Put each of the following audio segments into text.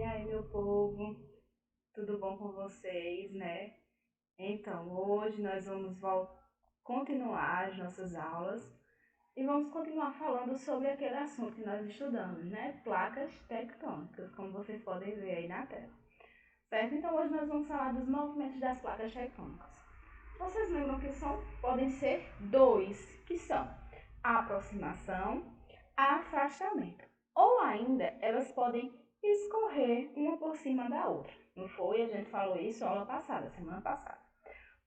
aí, meu povo? Tudo bom com vocês, né? Então, hoje nós vamos continuar as nossas aulas e vamos continuar falando sobre aquele assunto que nós estudamos, né? Placas tectônicas, como vocês podem ver aí na tela. Certo? Então, hoje nós vamos falar dos movimentos das placas tectônicas. Vocês lembram que podem ser dois, que são a aproximação, afastamento. Ou ainda, elas podem escorrer uma por cima da outra. Não foi? A gente falou isso aula passada, semana passada.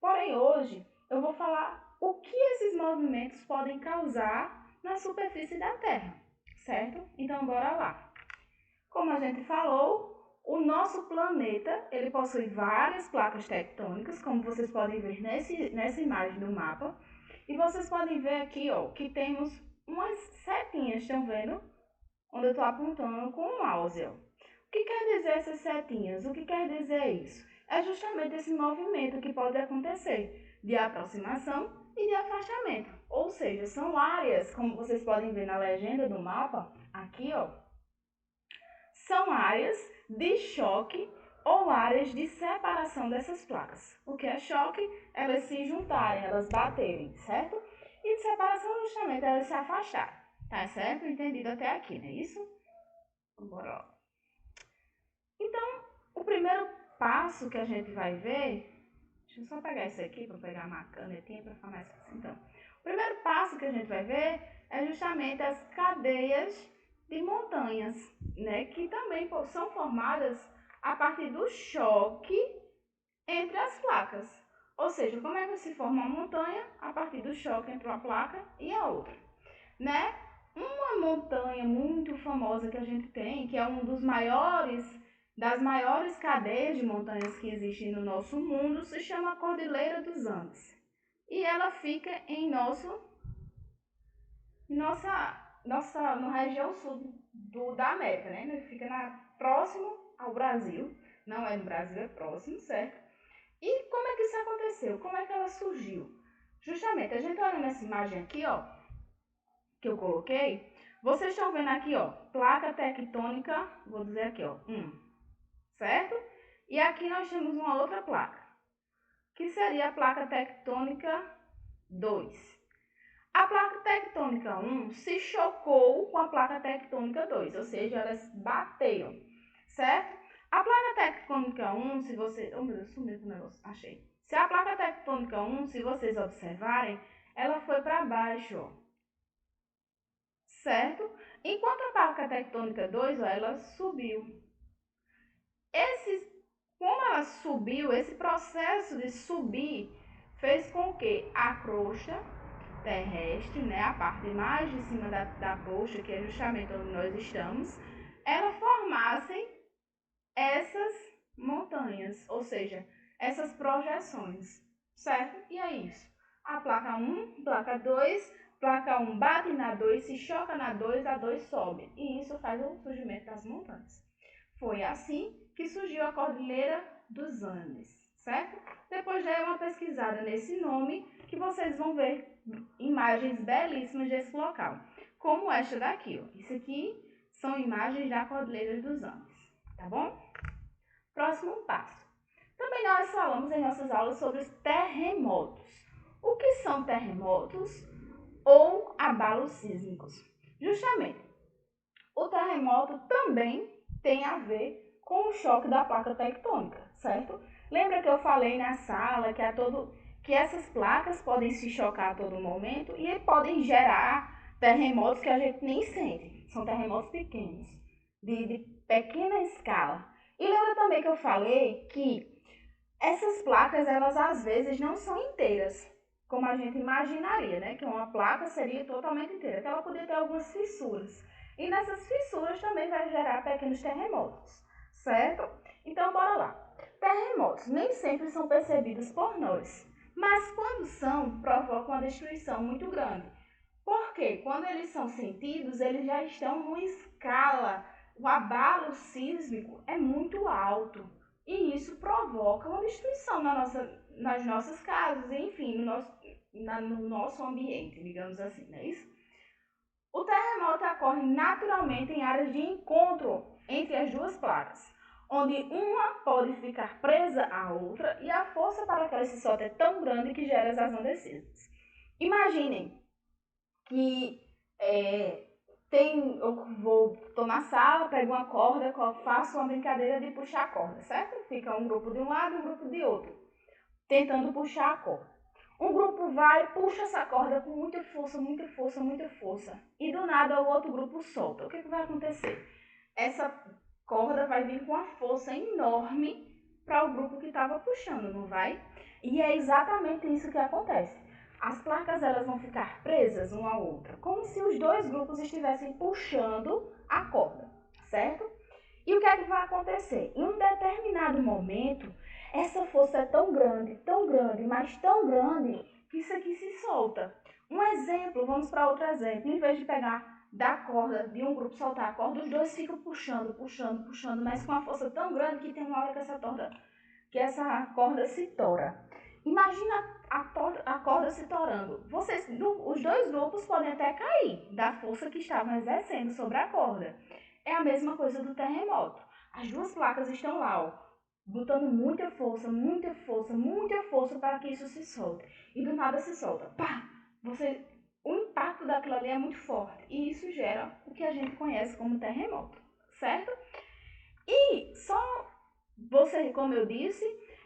Porém, hoje eu vou falar o que esses movimentos podem causar na superfície da Terra, certo? Então, bora lá. Como a gente falou, o nosso planeta, ele possui várias placas tectônicas, como vocês podem ver nessa imagem do mapa. E vocês podem ver aqui, ó, que temos umas setinhas, estão vendo? Onde eu estou apontando com o mouse, ó. O que quer dizer essas setinhas? O que quer dizer isso? É justamente esse movimento que pode acontecer de aproximação e de afastamento. Ou seja, são áreas, como vocês podem ver na legenda do mapa, aqui, ó, são áreas de choque ou áreas de separação dessas placas. O que é choque? Elas se juntarem, elas baterem, certo? E de separação, justamente, elas se afastarem. Tá certo? Entendido até aqui, não é isso? Bora lá. Então, o primeiro passo que a gente vai ver... Deixa eu só pegar esse aqui para pegar uma canetinha para ficar mais fácil. Então, o primeiro passo que a gente vai ver é justamente as cadeias de montanhas, né? Que também são formadas a partir do choque entre as placas. Ou seja, como é que se forma uma montanha? A partir do choque entre uma placa e a outra, né? Uma montanha muito famosa que a gente tem, que é um das maiores cadeias de montanhas que existem no nosso mundo, se chama Cordilheira dos Andes. E ela fica em na região sul da América, né? Fica próximo ao Brasil. Não é no Brasil, é próximo, certo? E como é que isso aconteceu? Como é que ela surgiu? Justamente, a gente olha nessa imagem aqui, ó, que eu coloquei, vocês estão vendo aqui, ó, placa tectônica, vou dizer aqui, ó, 1, certo? E aqui nós temos uma outra placa, que seria a placa tectônica 2. A placa tectônica 1 se chocou com a placa tectônica 2, ou seja, elas bateram, certo? A placa tectônica 1, se você... Oh, meu Deus, sumiu o negócio, achei. Se a placa tectônica 1, se vocês observarem, ela foi para baixo, ó, certo? Enquanto a placa tectônica 2, ó, ela subiu. Como ela subiu, esse processo de subir fez com que a crosta terrestre, né, a parte mais de cima da crosta, que é justamente onde nós estamos, ela formassem essas montanhas, ou seja, essas projeções, certo? E é isso. A placa 1, placa 2, placa 1 bate na 2, se choca na 2, a 2 sobe. E isso faz o surgimento das montanhas. Foi assim que surgiu a Cordilheira dos Andes, certo? Depois dei uma pesquisada nesse nome que vocês vão ver imagens belíssimas desse local, como esta daqui, ó. Isso aqui são imagens da Cordilheira dos Andes, tá bom? Próximo passo. Também nós falamos em nossas aulas sobre os terremotos. O que são terremotos ou abalos sísmicos? Justamente, o terremoto também tem a ver com o choque da placa tectônica, certo? Lembra que eu falei na sala que essas placas podem se chocar a todo momento e podem gerar terremotos que a gente nem sente. São terremotos pequenos, de pequena escala. E lembra também que eu falei que essas placas, elas às vezes não são inteiras, como a gente imaginaria, né? Que uma placa seria totalmente inteira, que ela poderia ter algumas fissuras. E nessas fissuras também vai gerar pequenos terremotos, certo? Então, bora lá. Terremotos nem sempre são percebidos por nós, mas quando são, provocam uma destruição muito grande. Porque quando eles são sentidos, eles já estão numa escala, o abalo sísmico é muito alto. E isso provoca uma destruição nas nossas casas, enfim, no nosso ambiente, digamos assim, não é isso? O terremoto ocorre naturalmente em áreas de encontro entre as duas placas. onde uma pode ficar presa à outra e a força para que ela se solte é tão grande que gera as ondas sísmicas. Imaginem que tô na sala, pego uma corda, faço uma brincadeira de puxar a corda, certo? Fica um grupo de um lado e um grupo de outro, tentando puxar a corda. Um grupo vai, puxa essa corda com muita força, muita força, muita força, e do nada o outro grupo solta. O que vai acontecer? Essa corda vai vir com uma força enorme para o grupo que estava puxando, não vai? E é exatamente isso que acontece. As placas elas vão ficar presas uma à outra, como se os dois grupos estivessem puxando a corda, certo? E o que é que vai acontecer? Em um determinado momento, essa força é tão grande, mas tão grande, que isso aqui se solta. Um exemplo, vamos para outro exemplo. Em vez de pegar da corda de um grupo soltar a corda, os dois ficam puxando, mas com uma força tão grande que tem uma hora que essa corda se tora. Imagina a corda se torando. Os dois grupos podem até cair da força que estavam exercendo sobre a corda. É a mesma coisa do terremoto. As duas placas estão lá, ó, botando muita força para que isso se solte. E do nada se solta. Pá! O impacto daquilo ali é muito forte. E isso gera o que a gente conhece como terremoto, certo? E como eu disse,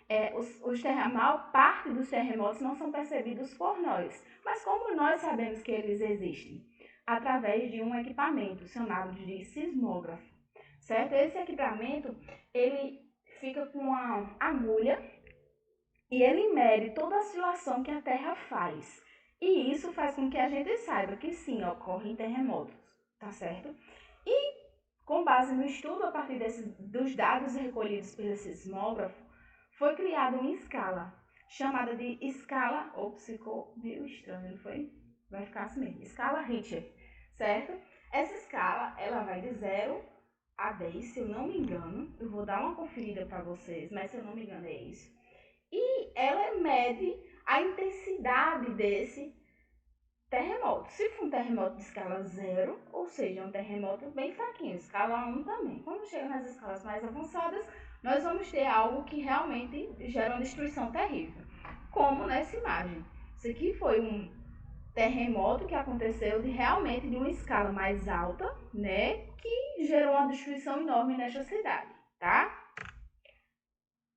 a maior parte dos terremotos não são percebidos por nós. Mas como nós sabemos que eles existem? Através de um equipamento chamado de sismógrafo, certo? Esse equipamento, ele fica com uma agulha e ele mede toda a oscilação que a Terra faz. E isso faz com que a gente saiba que sim, ocorrem terremotos, tá certo? E com base no estudo, a partir dos dados recolhidos pelo sismógrafo, foi criada uma escala, chamada de escala, ficou meio estranho, não foi? Vai ficar assim mesmo, escala Richter, certo? Essa escala, ela vai de 0 a 10, se eu não me engano, eu vou dar uma conferida para vocês, mas se eu não me engano é isso. E ela mede a intensidade desse terremoto. Se for um terremoto de escala 0, ou seja, um terremoto bem fraquinho, escala 1 também. Quando chega nas escalas mais avançadas, nós vamos ter algo que realmente gera uma destruição terrível, como nessa imagem. Isso aqui foi um terremoto que aconteceu realmente de uma escala mais alta, né, que gerou uma destruição enorme nesta cidade, tá?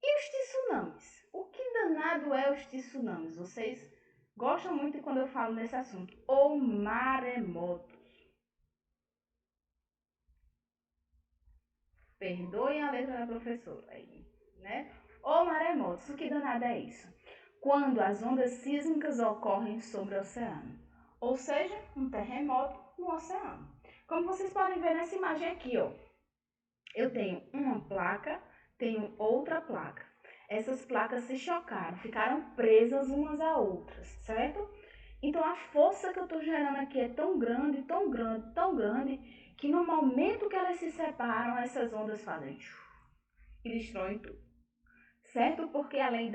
E os tsunamis? O que danado é os tsunamis? Vocês gostam muito quando eu falo nesse assunto. Ou maremotos. Perdoem a letra da professora aí, né? Ou maremotos. O que danado é isso? Quando as ondas sísmicas ocorrem sobre o oceano. Ou seja, um terremoto no oceano. Como vocês podem ver nessa imagem aqui, ó. Eu tenho uma placa, tenho outra placa. Essas placas se chocaram, ficaram presas umas a outras, certo? Então a força que eu estou gerando aqui é tão grande, tão grande, tão grande, que no momento que elas se separam, essas ondas fazem e destroem tudo, certo? Porque além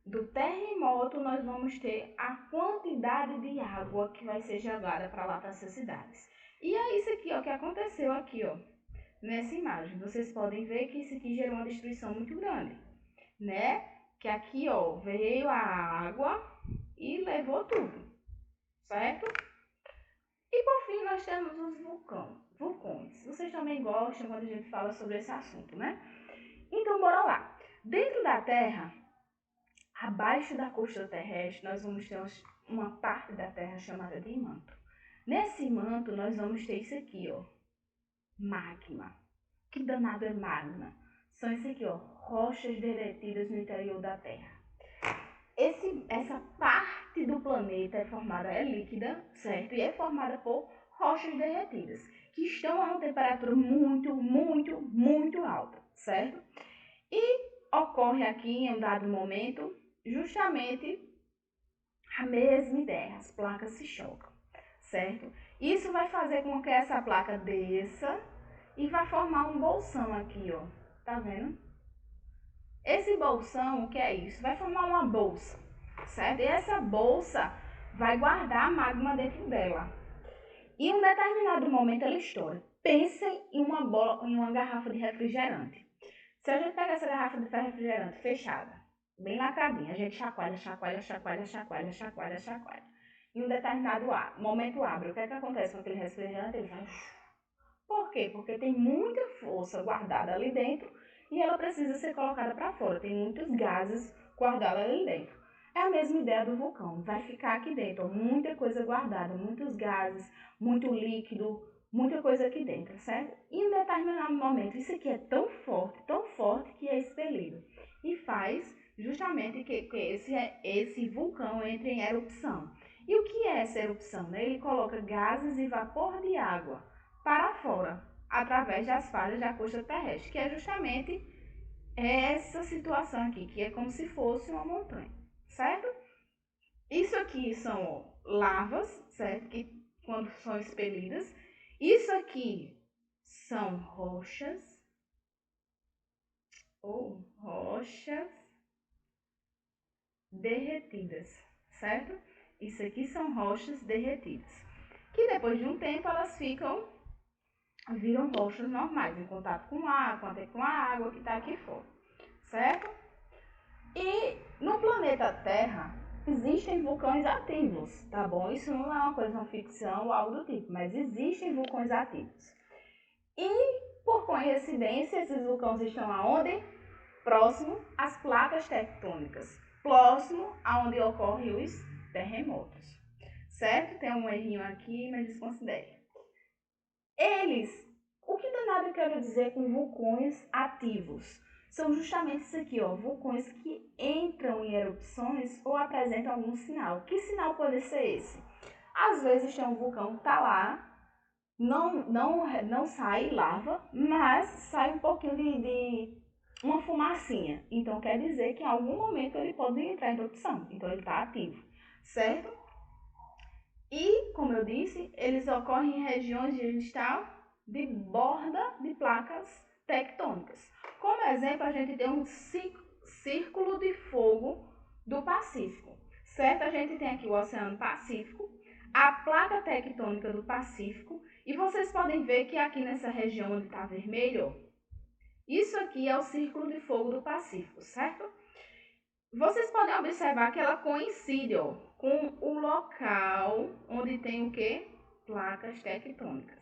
do terremoto, nós vamos ter a quantidade de água que vai ser jogada para lá, para essas cidades. E é isso aqui, ó, que aconteceu aqui, ó, nessa imagem. Vocês podem ver que isso aqui gerou uma destruição muito grande, né? Que aqui, ó, veio a água e levou tudo, certo? E por fim nós temos os vulcões. Vocês também gostam quando a gente fala sobre esse assunto, né? Então bora lá. Dentro da Terra, abaixo da crosta terrestre, nós vamos ter uma parte da Terra chamada de manto. Nesse manto nós vamos ter isso aqui, ó, magma. Que danado é magma? São isso aqui, ó, rochas derretidas no interior da Terra. Essa parte do planeta é líquida, certo? E é formada por rochas derretidas, que estão a uma temperatura muito, muito, muito alta, certo? E ocorre aqui, em um dado momento, justamente a mesma ideia, as placas se chocam, certo? Isso vai fazer com que essa placa desça e vai formar um bolsão aqui, ó, tá vendo? Esse bolsão, o que é isso? Vai formar uma bolsa, certo? E essa bolsa vai guardar a magma dentro dela. E em um determinado momento ela estoura. Pensem em uma garrafa de refrigerante. Se a gente pegar essa garrafa de refrigerante fechada, bem lacradinha, a gente chacoalha, chacoalha, chacoalha, chacoalha, chacoalha, chacoalha. Em um determinado momento abre. O que é que acontece com aquele refrigerante? Ele vai... Por quê? Porque tem muita força guardada ali dentro e ela precisa ser colocada para fora. Tem muitos gases guardados ali dentro. É a mesma ideia do vulcão. Vai ficar aqui dentro, muita coisa guardada, muitos gases, muito líquido, muita coisa aqui dentro, certo? E em um determinado momento, isso aqui é tão forte que é expelido. E faz justamente que esse vulcão entre em erupção. E o que é essa erupção? Né? Ele coloca gases e vapor de água para fora, através das falhas da crosta terrestre, que é justamente essa situação aqui, que é como se fosse uma montanha, certo? Isso aqui são lavas, certo? Que quando são expelidas. Isso aqui são rochas ou rochas derretidas, certo? Isso aqui são rochas derretidas, que depois de um tempo elas viram rochas normais, em contato com a água que está aqui fora, certo? E no planeta Terra existem vulcões ativos, tá bom? Isso não é uma coisa, uma ficção ou algo do tipo, mas existem vulcões ativos. E, por coincidência, esses vulcões estão aonde? Próximo às placas tectônicas, próximo aonde ocorrem os terremotos, certo? Tem um errinho aqui, mas desconsidere. O que danado eu quero dizer com vulcões ativos? São justamente isso aqui, ó, vulcões que entram em erupções ou apresentam algum sinal. Que sinal pode ser esse? Às vezes tem um vulcão que tá lá, não sai lava, mas sai um pouquinho de uma fumacinha. Então quer dizer que em algum momento ele pode entrar em erupção. Então ele está ativo, certo? E, como eu disse, eles ocorrem em regiões de está de borda de placas tectônicas. Como exemplo, a gente tem um círculo de fogo do Pacífico, certo? A gente tem aqui o Oceano Pacífico, a placa tectônica do Pacífico, e vocês podem ver que aqui nessa região onde está vermelho, isso aqui é o círculo de fogo do Pacífico, certo? Vocês podem observar que ela coincide, ó, com o local onde tem o quê? Placas tectônicas.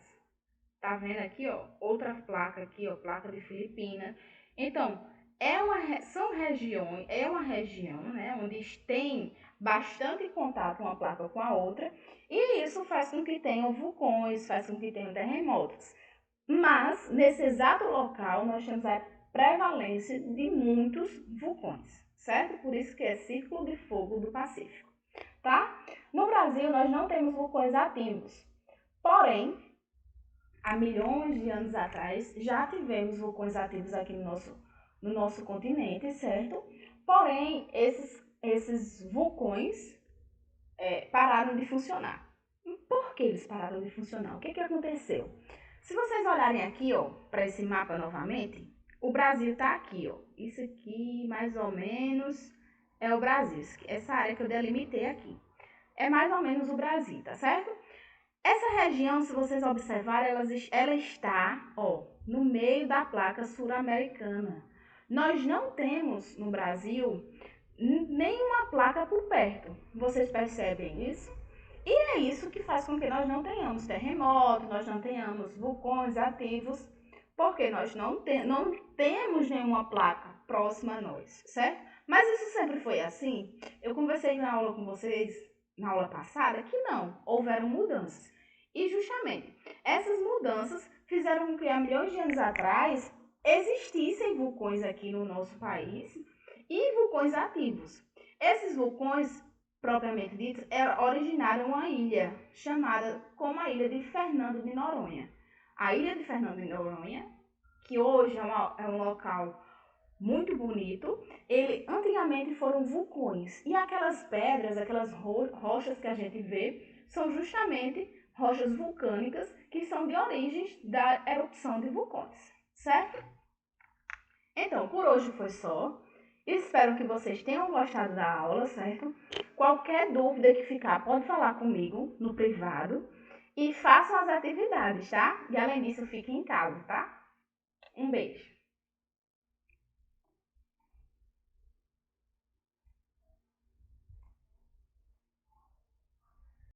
Tá vendo aqui, ó? Outra placa aqui, ó, placa de Filipina. Então, é uma região, né, onde tem bastante contato uma placa com a outra, e isso faz com que tenham vulcões, faz com que tenham terremotos. Mas, nesse exato local, nós temos a prevalência de muitos vulcões, certo? Por isso que é Círculo de Fogo do Pacífico, tá? No Brasil, nós não temos vulcões ativos, porém, há milhões de anos atrás, já tivemos vulcões ativos aqui no nosso continente, certo? Porém, esses vulcões pararam de funcionar. Por que eles pararam de funcionar? O que aconteceu? Se vocês olharem aqui, ó, para esse mapa novamente, o Brasil tá aqui, ó. Isso aqui, mais ou menos, é o Brasil. Essa área que eu delimitei aqui. É mais ou menos o Brasil, tá certo? Essa região, se vocês observarem, ela está, ó, no meio da placa sul-americana. Nós não temos no Brasil nenhuma placa por perto. Vocês percebem isso? E é isso que faz com que nós não tenhamos terremotos, nós não tenhamos vulcões ativos, porque nós não temos nenhuma placa próxima a nós, certo? Mas isso sempre foi assim? Eu conversei na aula com vocês, na aula passada, que não, houveram mudanças. E justamente, essas mudanças fizeram com que há milhões de anos atrás existissem vulcões aqui no nosso país e vulcões ativos. Esses vulcões propriamente dito, originaram uma ilha chamada como a ilha de Fernando de Noronha. A ilha de Fernando de Noronha, que hoje é um local muito bonito, antigamente foram vulcões. E aquelas pedras, aquelas rochas que a gente vê, são justamente rochas vulcânicas que são de origens da erupção de vulcões, certo? Então, por hoje foi só. Espero que vocês tenham gostado da aula, certo? Qualquer dúvida que ficar, pode falar comigo no privado. E façam as atividades, tá? E além disso, fiquem em casa, tá? Um beijo.